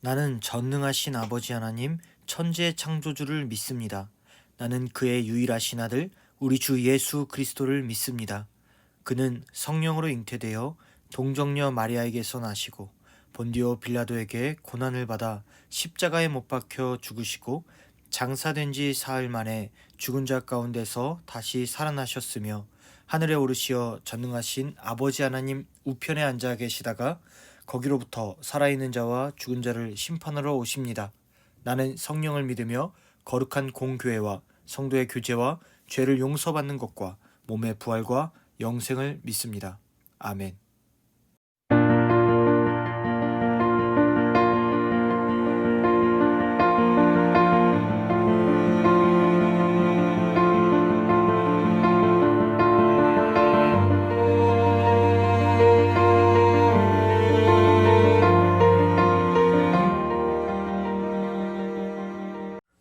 나는 전능하신 아버지 하나님, 천지의 창조주를 믿습니다. 나는 그의 유일하신 아들, 우리 주 예수 그리스도를 믿습니다. 그는 성령으로 잉태되어 동정녀 마리아에게서 나시고 본디오 빌라도에게 고난을 받아 십자가에 못 박혀 죽으시고 장사된 지 사흘 만에 죽은 자 가운데서 다시 살아나셨으며 하늘에 오르시어 전능하신 아버지 하나님 우편에 앉아 계시다가 거기로부터 살아있는 자와 죽은 자를 심판하러 오십니다. 나는 성령을 믿으며 거룩한 공교회와 성도의 교제와 죄를 용서받는 것과 몸의 부활과 영생을 믿습니다. 아멘.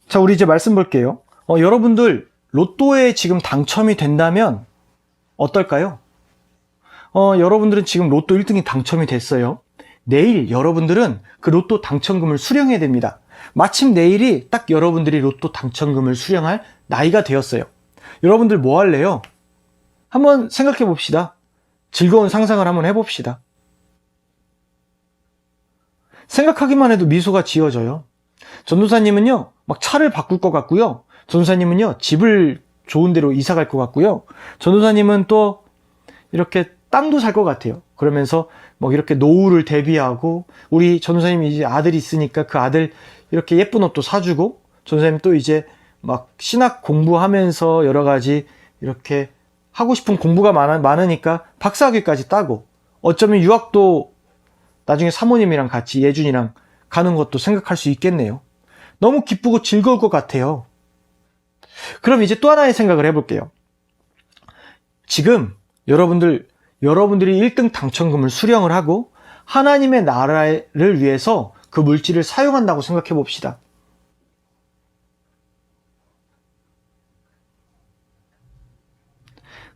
자, 우리 이제 말씀 볼게요. 여러분들 로또에 지금 당첨이 된다면 어떨까요? 여러분들은 지금 로또 1등이 당첨이 됐어요. 내일 여러분들은 그 로또 당첨금을 수령해야 됩니다. 마침 내일이 딱 여러분들이 로또 당첨금을 수령할 나이가 되었어요. 여러분들 뭐 할래요? 한번 생각해 봅시다. 즐거운 상상을 한번 해봅시다. 생각하기만 해도 미소가 지어져요. 전도사님은요, 막 차를 바꿀 것 같고요. 전도사님은요, 집을 좋은 데로 이사 갈 것 같고요. 전도사님은 또 이렇게 땅도 살 것 같아요. 그러면서 뭐 이렇게 노후를 대비하고, 우리 전도사님이 이제 아들이 있으니까 그 아들 이렇게 예쁜 옷도 사주고, 전도사님 또 이제 막 신학 공부하면서 여러 가지 이렇게 하고 싶은 공부가 많으니까 박사학위까지 따고, 어쩌면 유학도 나중에 사모님이랑 같이 예준이랑 가는 것도 생각할 수 있겠네요. 너무 기쁘고 즐거울 것 같아요. 그럼 이제 또 하나의 생각을 해볼게요. 지금 여러분들이 1등 당첨금을 수령을 하고 하나님의 나라를 위해서 그 물질을 사용한다고 생각해 봅시다.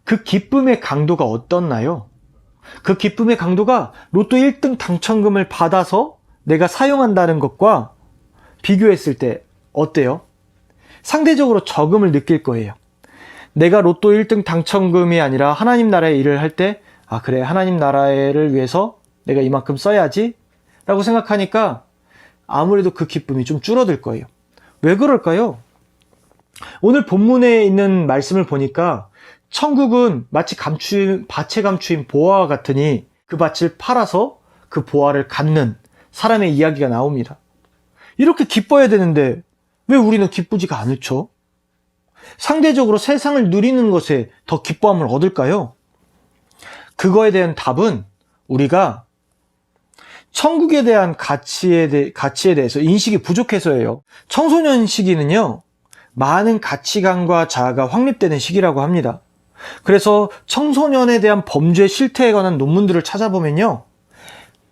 그 기쁨의 강도가 어떻나요? 그 기쁨의 강도가 로또 1등 당첨금을 받아서 내가 사용한다는 것과 비교했을 때 어때요? 상대적으로 적음을 느낄 거예요. 내가 로또 1등 당첨금이 아니라 하나님 나라의 일을 할 때, 아, 그래, 하나님 나라를 위해서 내가 이만큼 써야지 라고 생각하니까 아무래도 그 기쁨이 좀 줄어들 거예요. 왜 그럴까요? 오늘 본문에 있는 말씀을 보니까 천국은 마치 밭에 감추인 보화와 같으니 그 밭을 팔아서 그 보화를 갖는 사람의 이야기가 나옵니다. 이렇게 기뻐야 되는데 왜 우리는 기쁘지가 않죠? 상대적으로 세상을 누리는 것에 더 기뻐함을 얻을까요? 그거에 대한 답은 우리가 천국에 대한 가치에 대해서 인식이 부족해서예요. 청소년 시기는요, 많은 가치관과 자아가 확립되는 시기라고 합니다. 그래서 청소년에 대한 범죄 실태에 관한 논문들을 찾아보면요,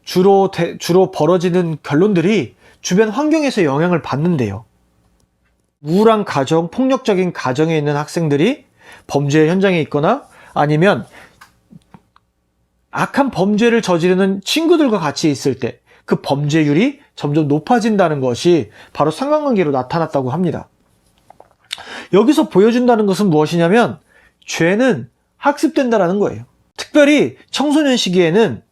주로 벌어지는 결론들이 주변 환경에서 영향을 받는데요. 우울한 가정, 폭력적인 가정에 있는 학생들이 범죄 현장에 있거나 아니면 악한 범죄를 저지르는 친구들과 같이 있을 때 그 범죄율이 점점 높아진다는 것이 바로 상관관계로 나타났다고 합니다. 여기서 보여준다는 것은 무엇이냐면 죄는 학습된다는 거예요. 특별히 청소년 시기에는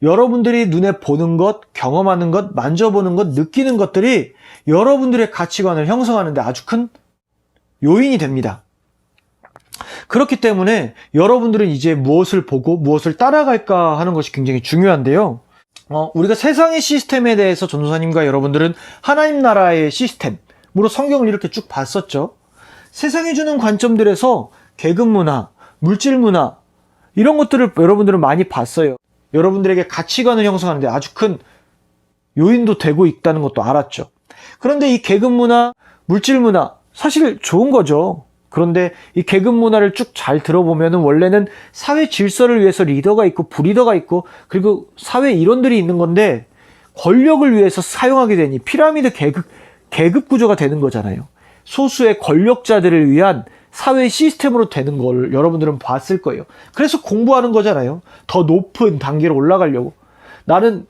여러분들이 눈에 보는 것, 경험하는 것, 만져보는 것, 느끼는 것들이 여러분들의 가치관을 형성하는 데 아주 큰 요인이 됩니다. 그렇기 때문에 여러분들은 이제 무엇을 보고 무엇을 따라갈까 하는 것이 굉장히 중요한데요. 우리가 세상의 시스템에 대해서 전도사님과 여러분들은 하나님 나라의 시스템으로 성경을 이렇게 쭉 봤었죠. 세상이 주는 관점들에서 계급 문화, 물질 문화 이런 것들을 여러분들은 많이 봤어요. 여러분들에게 가치관을 형성하는 데 아주 큰 요인도 되고 있다는 것도 알았죠. 그런데 이 계급 문화, 물질 문화 사실 좋은 거죠. 그런데 이 계급 문화를 쭉 잘 들어보면 원래는 사회 질서를 위해서 리더가 있고 부리더가 있고 그리고 사회 이론들이 있는 건데 권력을 위해서 사용하게 되니 피라미드 계급 구조가 되는 거잖아요. 소수의 권력자들을 위한 사회 시스템으로 되는 걸 여러분들은 봤을 거예요. 그래서 공부하는 거잖아요. 더 높은 단계로 올라가려고. 나는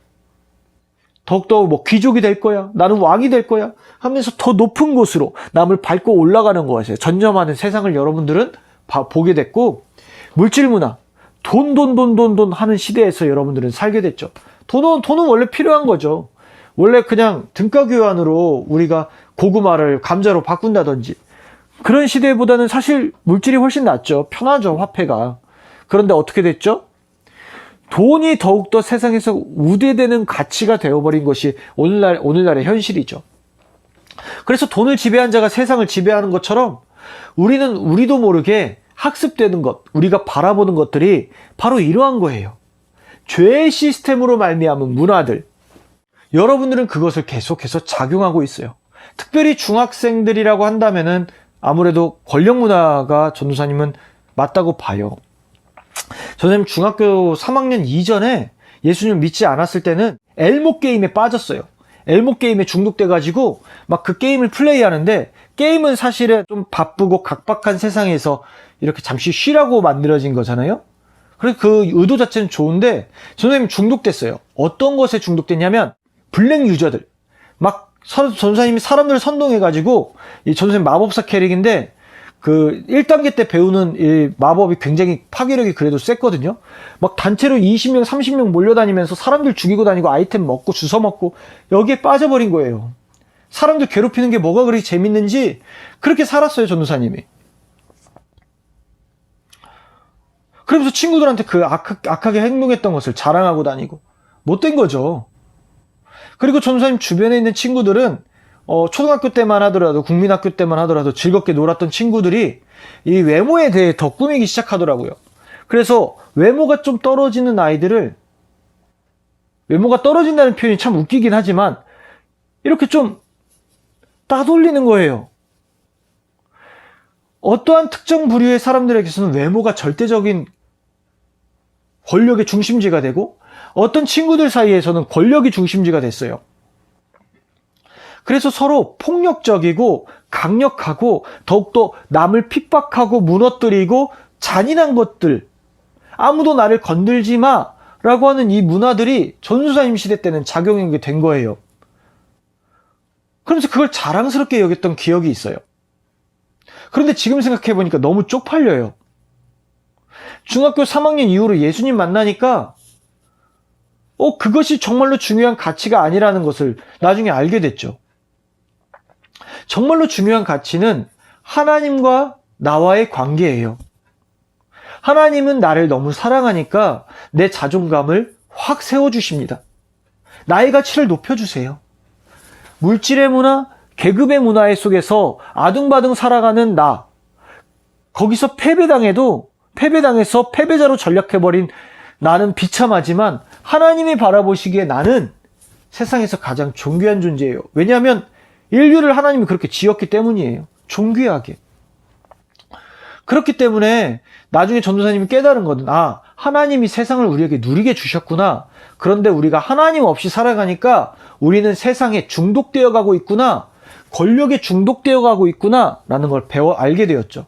더욱더 뭐 귀족이 될 거야, 나는 왕이 될 거야 하면서 더 높은 곳으로 남을 밟고 올라가는 것이에요. 전념하는 세상을 여러분들은 보게 됐고, 물질 문화, 돈 하는 시대에서 여러분들은 살게 됐죠. 돈은 원래 필요한 거죠. 원래 그냥 등가 교환으로 우리가 고구마를 감자로 바꾼다든지 그런 시대보다는 사실 물질이 훨씬 낫죠. 편하죠, 화폐가. 그런데 어떻게 됐죠? 돈이 더욱더 세상에서 우대되는 가치가 되어버린 것이 오늘날의 현실이죠. 그래서 돈을 지배한 자가 세상을 지배하는 것처럼 우리도 모르게 학습되는 것, 우리가 바라보는 것들이 바로 이러한 거예요. 죄의 시스템으로 말미암은 문화들, 여러분들은 그것을 계속해서 작용하고 있어요. 특별히 중학생들이라고 한다면은 아무래도 권력 문화가 전도사님은 맞다고 봐요. 전도사님 중학교 3학년 이전에 예수님을 믿지 않았을 때는 엘모 게임에 빠졌어요. 엘모 게임에 중독돼가지고 막 그 게임을 플레이하는데, 게임은 사실은 좀 바쁘고 각박한 세상에서 이렇게 잠시 쉬라고 만들어진 거잖아요. 그래서 그 의도 자체는 좋은데 전도사님 중독됐어요. 어떤 것에 중독됐냐면 블랙 유저들, 막 전도사님이 사람들을 선동해가지고, 이 전도사님 마법사 캐릭인데 그 1단계 때 배우는 이 마법이 굉장히 파괴력이 그래도 셌거든요. 막 단체로 20명 30명 몰려다니면서 사람들 죽이고 다니고 아이템 먹고 주워 먹고 여기에 빠져버린 거예요. 사람들 괴롭히는 게 뭐가 그렇게 재밌는지 그렇게 살았어요, 전도사님이. 그러면서 친구들한테 그 악하게 행동했던 것을 자랑하고 다니고 못된 거죠. 그리고 전도사님 주변에 있는 친구들은 초등학교 때만 하더라도, 국민학교 때만 하더라도 즐겁게 놀았던 친구들이 이 외모에 대해 더 꾸미기 시작하더라고요. 그래서 외모가 좀 떨어지는 아이들을, 외모가 떨어진다는 표현이 참 웃기긴 하지만 이렇게 좀 따돌리는 거예요. 어떠한 특정 부류의 사람들에게서는 외모가 절대적인 권력의 중심지가 되고, 어떤 친구들 사이에서는 권력이 중심지가 됐어요. 그래서 서로 폭력적이고 강력하고 더욱더 남을 핍박하고 무너뜨리고 잔인한 것들, 아무도 나를 건들지 마 라고 하는 이 문화들이 전도사님 시대 때는 작용이 된 거예요. 그러면서 그걸 자랑스럽게 여겼던 기억이 있어요. 그런데 지금 생각해보니까 너무 쪽팔려요. 중학교 3학년 이후로 예수님 만나니까 그것이 정말로 중요한 가치가 아니라는 것을 나중에 알게 됐죠. 정말로 중요한 가치는 하나님과 나와의 관계예요. 하나님은 나를 너무 사랑하니까 내 자존감을 확 세워주십니다. 나의 가치를 높여주세요. 물질의 문화, 계급의 문화 속에서 아둥바둥 살아가는 나, 거기서 패배당해서 패배자로 전락해버린 나는 비참하지만 하나님이 바라보시기에 나는 세상에서 가장 존귀한 존재예요. 왜냐하면 인류를 하나님이 그렇게 지었기 때문이에요. 존귀하게. 그렇기 때문에 나중에 전도사님이 깨달은 것은, 하나님이 세상을 우리에게 누리게 주셨구나. 그런데 우리가 하나님 없이 살아가니까 우리는 세상에 중독되어 가고 있구나. 권력에 중독되어 가고 있구나. 라는 걸 알게 되었죠.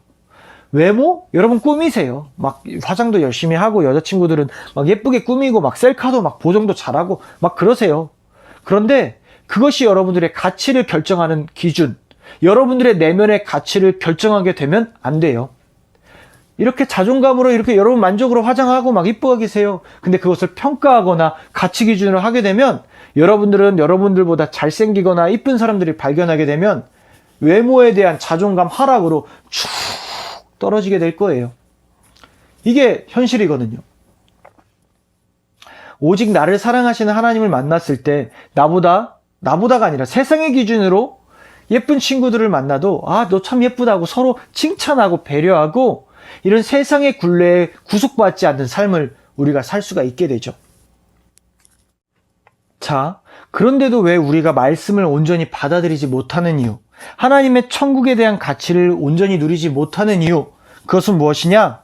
외모? 여러분 꾸미세요. 막 화장도 열심히 하고, 여자친구들은 막 예쁘게 꾸미고, 막 셀카도 막 보정도 잘하고 막 그러세요. 그런데 그것이 여러분들의 가치를 결정하는 기준, 여러분들의 내면의 가치를 결정하게 되면 안 돼요. 이렇게 자존감으로 이렇게 여러분 만족으로 화장하고 막 이쁘게 계세요. 근데 그것을 평가하거나 가치 기준으로 하게 되면 여러분들은 여러분들보다 잘생기거나 이쁜 사람들이 발견하게 되면 외모에 대한 자존감 하락으로 쭉 떨어지게 될 거예요. 이게 현실이거든요. 오직 나를 사랑하시는 하나님을 만났을 때 나보다가 아니라 세상의 기준으로 예쁜 친구들을 만나도 너 참 예쁘다고 서로 칭찬하고 배려하고, 이런 세상의 굴레에 구속받지 않는 삶을 우리가 살 수가 있게 되죠. 자, 그런데도 왜 우리가 말씀을 온전히 받아들이지 못하는 이유, 하나님의 천국에 대한 가치를 온전히 누리지 못하는 이유, 그것은 무엇이냐?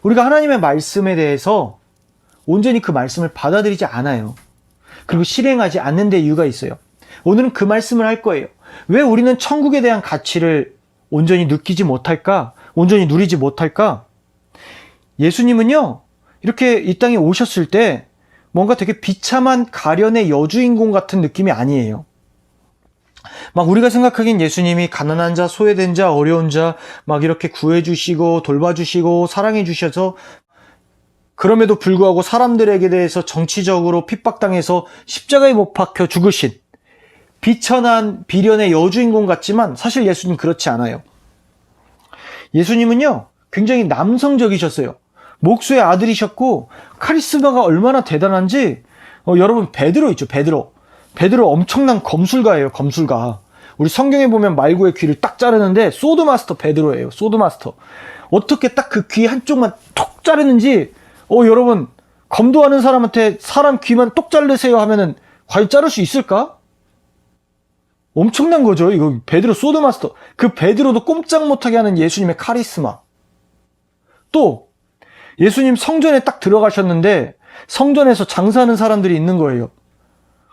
우리가 하나님의 말씀에 대해서 온전히 그 말씀을 받아들이지 않아요. 그리고 실행하지 않는 데 이유가 있어요. 오늘은 그 말씀을 할 거예요. 왜 우리는 천국에 대한 가치를 온전히 느끼지 못할까? 온전히 누리지 못할까? 예수님은요, 이렇게 이 땅에 오셨을 때 뭔가 되게 비참한 가련의 여주인공 같은 느낌이 아니에요. 막 우리가 생각하기엔 예수님이 가난한 자, 소외된 자, 어려운 자 막 이렇게 구해주시고 돌봐주시고 사랑해주셔서, 그럼에도 불구하고 사람들에게 대해서 정치적으로 핍박당해서 십자가에 못 박혀 죽으신 비천한 비련의 여주인공 같지만 사실 예수님 그렇지 않아요. 예수님은요, 굉장히 남성적이셨어요. 목수의 아들이셨고 카리스마가 얼마나 대단한지, 여러분 베드로 있죠, 베드로. 베드로 엄청난 검술가예요, 검술가. 우리 성경에 보면 말구의 귀를 딱 자르는데 소드마스터 베드로예요, 소드마스터. 어떻게 딱 그 귀 한쪽만 톡 자르는지, 여러분 검도하는 사람한테 사람 귀만 똑 자르세요 하면은 과연 자를 수 있을까? 엄청난 거죠. 이거 베드로 소드마스터. 그 베드로도 꼼짝 못하게 하는 예수님의 카리스마. 또 예수님 성전에 딱 들어가셨는데 성전에서 장사하는 사람들이 있는 거예요.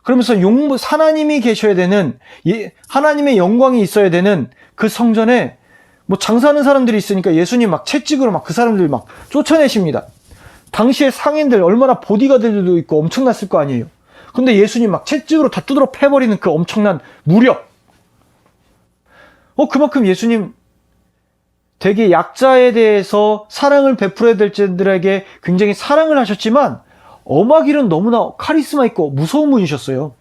그러면서 하나님이 계셔야 되는, 하나님의 영광이 있어야 되는 그 성전에 뭐 장사하는 사람들이 있으니까 예수님 막 채찍으로 막 그 사람들 막 쫓아내십니다. 당시에 상인들 얼마나 보디가드들도 있고 엄청났을 거 아니에요. 근데 예수님 막 채찍으로 다 두드러 패버리는 그 엄청난 무력. 그만큼 예수님 되게 약자에 대해서 사랑을 베풀어야 될 자들에게 굉장히 사랑을 하셨지만 엄하기는 너무나 카리스마 있고 무서운 분이셨어요.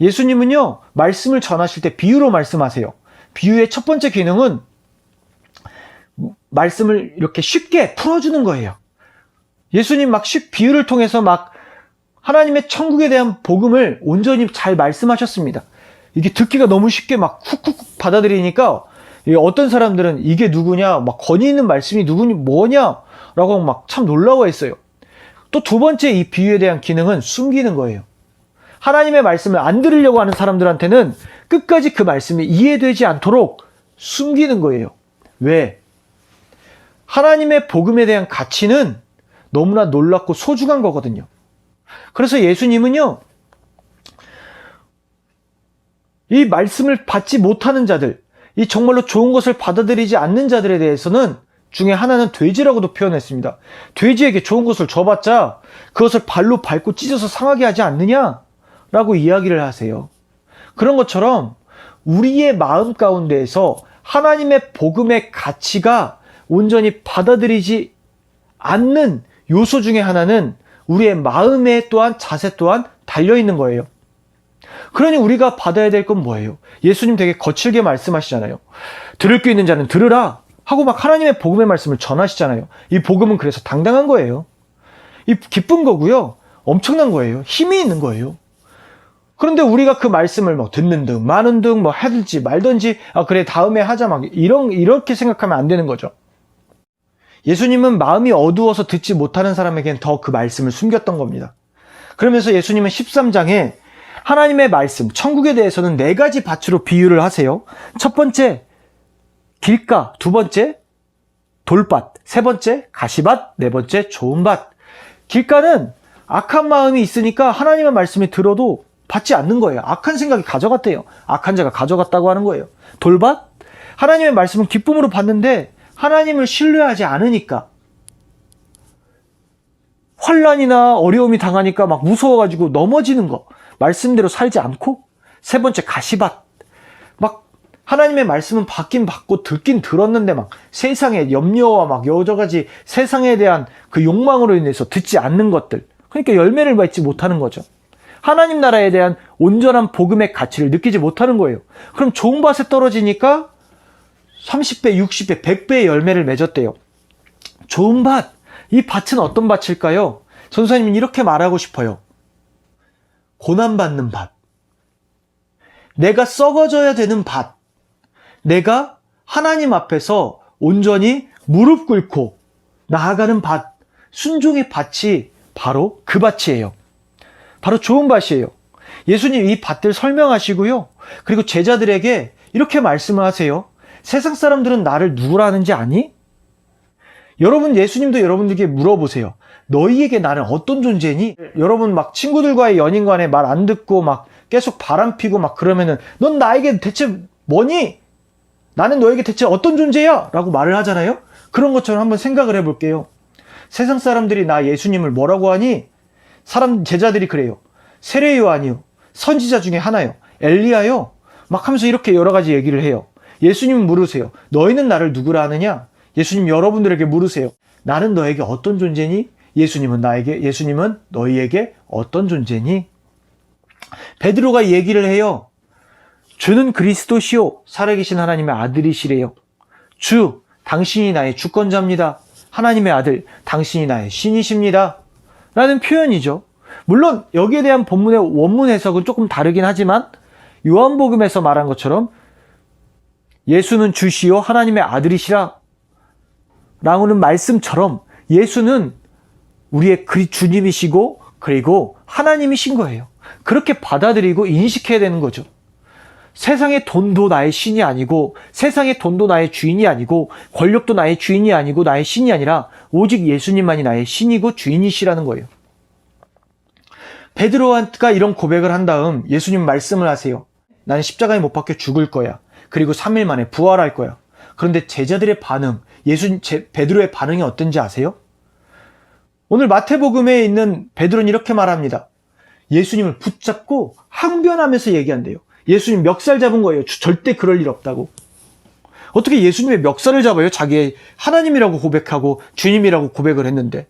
예수님은요, 말씀을 전하실 때 비유로 말씀하세요. 비유의 첫 번째 기능은 말씀을 이렇게 쉽게 풀어주는 거예요. 예수님 막 비유를 통해서 막 하나님의 천국에 대한 복음을 온전히 잘 말씀하셨습니다. 이게 듣기가 너무 쉽게 막 훅훅 받아들이니까 어떤 사람들은 이게 누구냐, 막 권위 있는 말씀이 누구냐, 뭐냐 라고 막 참 놀라워했어요. 또 두 번째 이 비유에 대한 기능은 숨기는 거예요. 하나님의 말씀을 안 들으려고 하는 사람들한테는 끝까지 그 말씀이 이해되지 않도록 숨기는 거예요. 왜? 하나님의 복음에 대한 가치는 너무나 놀랍고 소중한 거거든요. 그래서 예수님은요, 이 말씀을 받지 못하는 자들, 이 정말로 좋은 것을 받아들이지 않는 자들에 대해서는 중에 하나는 돼지라고도 표현했습니다. 돼지에게 좋은 것을 줘봤자 그것을 발로 밟고 찢어서 상하게 하지 않느냐라고 이야기를 하세요. 그런 것처럼 우리의 마음 가운데에서 하나님의 복음의 가치가 온전히 받아들이지 않는 요소 중에 하나는 우리의 마음에 또한 자세 또한 달려있는 거예요. 그러니 우리가 받아야 될 건 뭐예요? 예수님 되게 거칠게 말씀하시잖아요. 들을 귀 있는 자는 들으라 하고 막 하나님의 복음의 말씀을 전하시잖아요. 이 복음은 그래서 당당한 거예요. 이 기쁜 거고요. 엄청난 거예요. 힘이 있는 거예요. 그런데 우리가 그 말씀을 뭐 듣는 등 마는 등 뭐 해들지 말든지 그래 다음에 하자 막 이렇게 생각하면 안 되는 거죠. 예수님은 마음이 어두워서 듣지 못하는 사람에겐 더 그 말씀을 숨겼던 겁니다. 그러면서 예수님은 13장에 하나님의 말씀, 천국에 대해서는 4가지 밭으로 비유를 하세요. 첫 번째, 길가. 두 번째, 돌밭. 세 번째, 가시밭. 네 번째, 좋은 밭. 길가는 악한 마음이 있으니까 하나님의 말씀이 들어도 받지 않는 거예요. 악한 생각이 가져갔대요. 악한 자가 가져갔다고 하는 거예요. 돌밭. 하나님의 말씀은 기쁨으로 받는데 하나님을 신뢰하지 않으니까, 환난이나 어려움이 당하니까 막 무서워가지고 넘어지는 거, 말씀대로 살지 않고. 세 번째, 가시밭. 막 하나님의 말씀은 받긴 받고 듣긴 들었는데 막 세상의 염려와 막 여러 가지 세상에 대한 그 욕망으로 인해서 듣지 않는 것들, 그러니까 열매를 맺지 못하는 거죠. 하나님 나라에 대한 온전한 복음의 가치를 느끼지 못하는 거예요. 그럼 좋은 밭에 떨어지니까 30배, 60배, 100배의 열매를 맺었대요. 좋은 밭. 이 밭은 어떤 밭일까요? 전도사님은 이렇게 말하고 싶어요. 고난받는 밭. 내가 썩어져야 되는 밭. 내가 하나님 앞에서 온전히 무릎 꿇고 나아가는 밭. 순종의 밭이 바로 그 밭이에요. 바로 좋은 밭이에요. 예수님 이 밭들 설명하시고요. 그리고 제자들에게 이렇게 말씀을 하세요. 세상 사람들은 나를 누구라 하는지 아니? 여러분, 예수님도 여러분들에게 물어보세요. 너희에게 나는 어떤 존재니? 여러분 막 친구들과의 연인 간에 말 안 듣고 막 계속 바람 피고 막 그러면은 넌 나에게 대체 뭐니? 나는 너에게 대체 어떤 존재야? 라고 말을 하잖아요. 그런 것처럼 한번 생각을 해볼게요. 세상 사람들이 나 예수님을 뭐라고 하니? 제자들이 그래요. 세례 요한이요. 선지자 중에 하나요. 엘리야요. 막 하면서 이렇게 여러 가지 얘기를 해요. 예수님 물으세요. 너희는 나를 누구라 하느냐? 예수님 여러분들에게 물으세요. 나는 너에게 어떤 존재니? 예수님은 너희에게 어떤 존재니? 베드로가 얘기를 해요. 주는 그리스도시요 살아계신 하나님의 아들이시래요. 주, 당신이 나의 주권자입니다. 하나님의 아들, 당신이 나의 신이십니다. 라는 표현이죠. 물론 여기에 대한 본문의 원문 해석은 조금 다르긴 하지만 요한복음에서 말한 것처럼 예수는 주시요 하나님의 아들이시라 라고는 말씀처럼 예수는 우리의 주님이시고 그리고 하나님이신 거예요. 그렇게 받아들이고 인식해야 되는 거죠. 세상의 돈도 나의 신이 아니고 세상의 돈도 나의 주인이 아니고 권력도 나의 주인이 아니고 나의 신이 아니라 오직 예수님만이 나의 신이고 주인이시라는 거예요. 베드로가 이런 고백을 한 다음 예수님 말씀을 하세요. 나는 십자가에 못 박혀 죽을 거야. 그리고 3일 만에 부활할 거야. 그런데 제자들의 반응, 베드로의 반응이 어떤지 아세요? 오늘 마태복음에 있는 베드로는 이렇게 말합니다. 예수님을 붙잡고 항변하면서 얘기한대요. 예수님 멱살 잡은 거예요. 절대 그럴 일 없다고. 어떻게 예수님의 멱살을 잡아요? 자기의 하나님이라고 고백하고 주님이라고 고백을 했는데.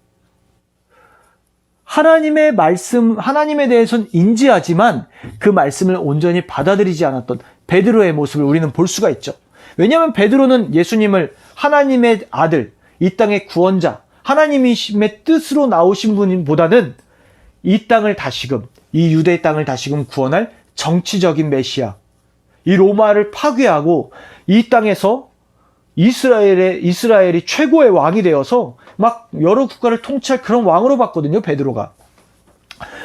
하나님의 말씀, 하나님에 대해서는 인지하지만 그 말씀을 온전히 받아들이지 않았던 베드로의 모습을 우리는 볼 수가 있죠. 왜냐하면 베드로는 예수님을 하나님의 아들, 이 땅의 구원자, 하나님의 뜻으로 나오신 분보다는 이 땅을 다시금, 이 유대 땅을 다시금 구원할 정치적인 메시아, 이 로마를 파괴하고 이 땅에서 이스라엘이 최고의 왕이 되어서 막 여러 국가를 통치할 그런 왕으로 봤거든요, 베드로가.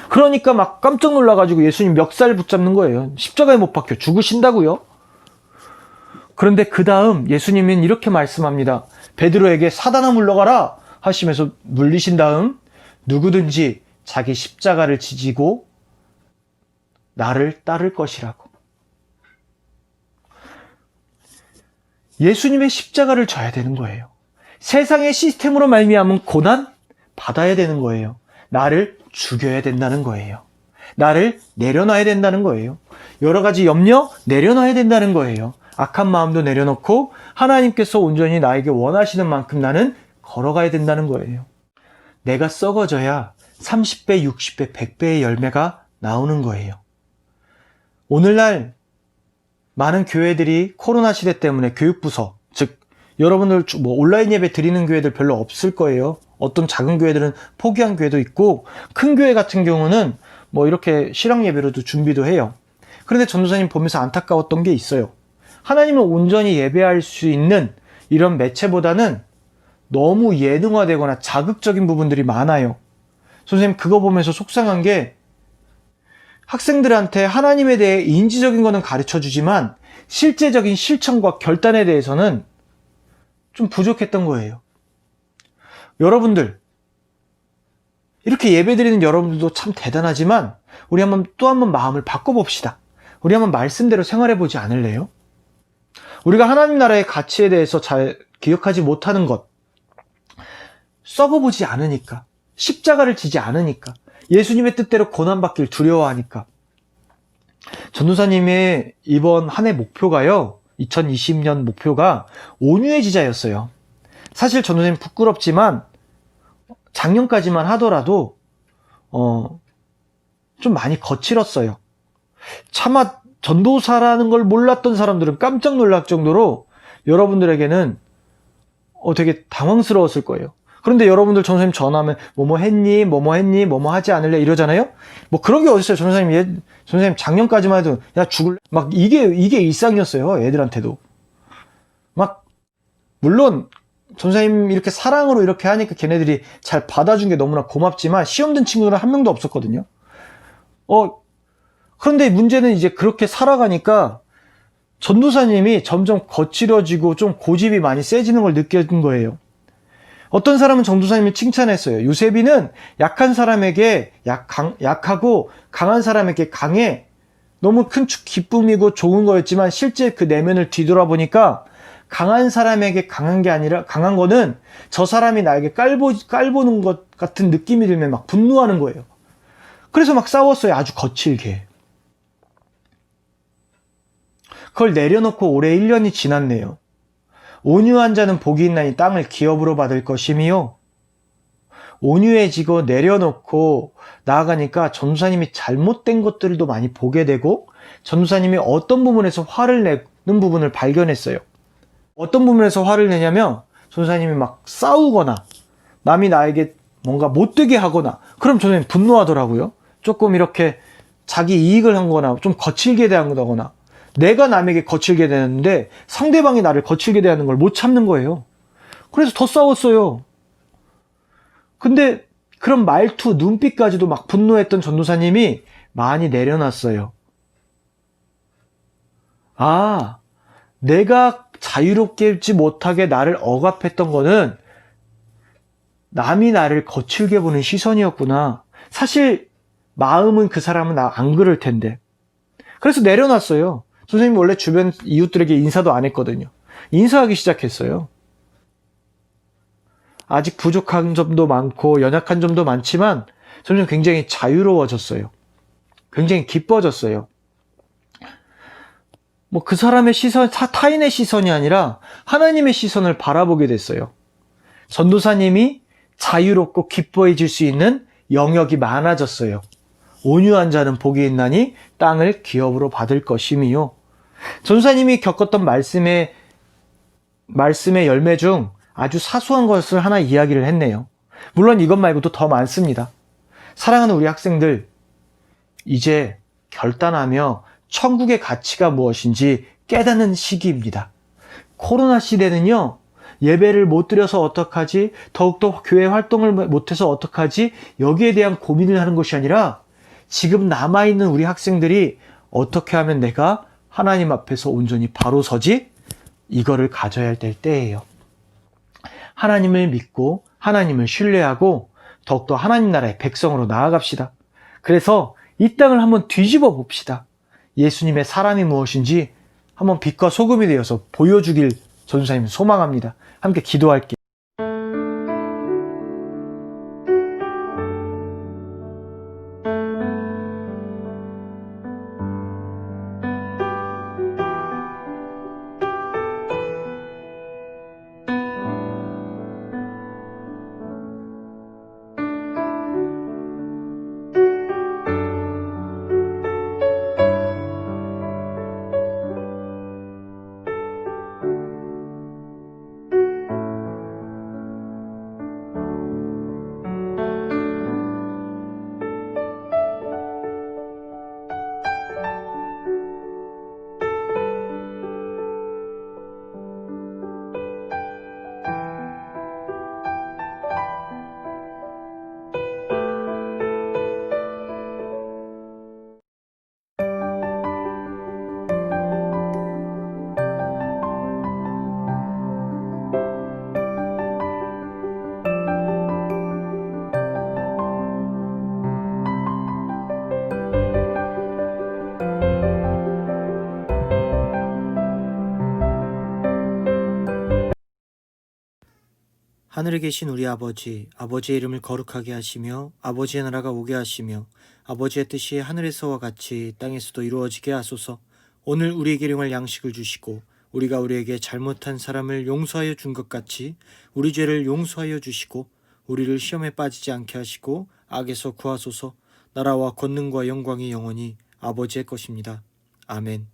그러니까 막 깜짝 놀라가지고 예수님 멱살 붙잡는 거예요. 십자가에 못 박혀 죽으신다고요. 그런데 그 다음 예수님은 이렇게 말씀합니다. 베드로에게 사단아 물러가라 하시면서 물리신 다음 누구든지 자기 십자가를 지지고 나를 따를 것이라고. 예수님의 십자가를 져야 되는 거예요. 세상의 시스템으로 말미암은 고난 받아야 되는 거예요. 나를 죽여야 된다는 거예요. 나를 내려놔야 된다는 거예요. 여러 가지 염려 내려놔야 된다는 거예요. 악한 마음도 내려놓고 하나님께서 온전히 나에게 원하시는 만큼 나는 걸어가야 된다는 거예요. 내가 썩어져야 30배, 60배, 100배의 열매가 나오는 거예요. 오늘날 많은 교회들이 코로나 시대 때문에 교육부서, 즉 여러분들 온라인 예배 드리는 교회들 별로 없을 거예요. 어떤 작은 교회들은 포기한 교회도 있고 큰 교회 같은 경우는 이렇게 실황 예배로도 준비도 해요. 그런데 전도사님 보면서 안타까웠던 게 있어요. 하나님을 온전히 예배할 수 있는 이런 매체보다는 너무 예능화되거나 자극적인 부분들이 많아요. 선생님 그거 보면서 속상한 게 학생들한테 하나님에 대해 인지적인 거는 가르쳐주지만 실제적인 실천과 결단에 대해서는 좀 부족했던 거예요. 여러분들 이렇게 예배드리는 여러분들도 참 대단하지만 우리 또 한번 마음을 바꿔봅시다. 우리 한번 말씀대로 생활해보지 않을래요? 우리가 하나님 나라의 가치에 대해서 잘 기억하지 못하는 것, 썩어보지 않으니까, 십자가를 지지 않으니까, 예수님의 뜻대로 고난받길 두려워하니까. 전도사님의 이번 한 해 목표가요, 2020년 목표가 온유의 지자였어요. 사실 전도사님 부끄럽지만 작년까지만 하더라도 좀 많이 거칠었어요. 차마 전도사라는 걸 몰랐던 사람들은 깜짝 놀랄 정도로 여러분들에게는 되게 당황스러웠을 거예요. 그런데 여러분들 전도사님 전화하면 뭐뭐 했니? 뭐뭐 하지 않을래? 이러잖아요. 그런 게 어딨어요. 전도사님 작년까지만 해도 야 죽을래? 막 이게 일상이었어요. 애들한테도. 물론 전도사님 이렇게 사랑으로 이렇게 하니까 걔네들이 잘 받아준 게 너무나 고맙지만 시험 든 친구들은 한 명도 없었거든요. 그런데 문제는 이제 그렇게 살아가니까 전도사님이 점점 거칠어지고 좀 고집이 많이 세지는 걸 느낀 거예요. 어떤 사람은 전도사님이 칭찬했어요. 요셉이는 약한 사람에게 약하고 강한 사람에게 강해. 너무 큰 기쁨이고 좋은 거였지만 실제 그 내면을 뒤돌아보니까 강한 사람에게 강한 게 아니라 강한 거는 저 사람이 나에게 깔보는 것 같은 느낌이 들면 막 분노하는 거예요. 그래서 막 싸웠어요. 아주 거칠게. 그걸 내려놓고 올해 1년이 지났네요. 온유한 자는 복이 있나니 땅을 기업으로 받을 것이미요. 온유해지고 내려놓고 나아가니까 전도사님이 잘못된 것들도 많이 보게 되고, 전도사님이 어떤 부분에서 화를 내는 부분을 발견했어요. 어떤 부분에서 화를 내냐면, 전도사님이 막 싸우거나 남이 나에게 뭔가 못되게 하거나, 그럼 저는 분노하더라고요. 조금 이렇게 자기 이익을 한 거나 좀 거칠게 대한다거나, 내가 남에게 거칠게 대하는데 상대방이 나를 거칠게 대하는 걸 못 참는 거예요. 그래서 더 싸웠어요. 근데 그런 말투, 눈빛까지도 막 분노했던 전도사님이 많이 내려놨어요. 아, 내가 자유롭게 있지 못하게 나를 억압했던 거는 남이 나를 거칠게 보는 시선이었구나. 사실 마음은 그 사람은 나 안 그럴 텐데. 그래서 내려놨어요. 선생님이 원래 주변 이웃들에게 인사도 안 했거든요. 인사하기 시작했어요. 아직 부족한 점도 많고 연약한 점도 많지만 저는 굉장히 자유로워졌어요. 굉장히 기뻐졌어요. 뭐 그 사람의 시선, 타인의 시선이 아니라 하나님의 시선을 바라보게 됐어요. 전도사님이 자유롭고 기뻐해질 수 있는 영역이 많아졌어요. 온유한 자는 복이 있나니 땅을 기업으로 받을 것이미요. 전도사님이 겪었던 말씀의 열매 중 아주 사소한 것을 하나 이야기를 했네요. 물론 이것 말고도 더 많습니다. 사랑하는 우리 학생들, 이제 결단하며 천국의 가치가 무엇인지 깨닫는 시기입니다. 코로나 시대는요, 예배를 못 드려서 어떡하지? 더욱더 교회 활동을 못해서 어떡하지? 여기에 대한 고민을 하는 것이 아니라 지금 남아있는 우리 학생들이 어떻게 하면 내가 하나님 앞에서 온전히 바로 서지? 이거를 가져야 할 때예요. 하나님을 믿고 하나님을 신뢰하고 더욱더 하나님 나라의 백성으로 나아갑시다. 그래서 이 땅을 한번 뒤집어 봅시다. 예수님의 사랑이 무엇인지 한번 빛과 소금이 되어서 보여주길 전도사님 소망합니다. 함께 기도할게요. 하늘에 계신 우리 아버지, 아버지의 이름을 거룩하게 하시며 아버지의 나라가 오게 하시며 아버지의 뜻이 하늘에서와 같이 땅에서도 이루어지게 하소서. 오늘 우리에게 일용할 양식을 주시고 우리가 우리에게 잘못한 사람을 용서하여 준 것 같이 우리 죄를 용서하여 주시고 우리를 시험에 빠지지 않게 하시고 악에서 구하소서. 나라와 권능과 영광이 영원히 아버지의 것입니다. 아멘.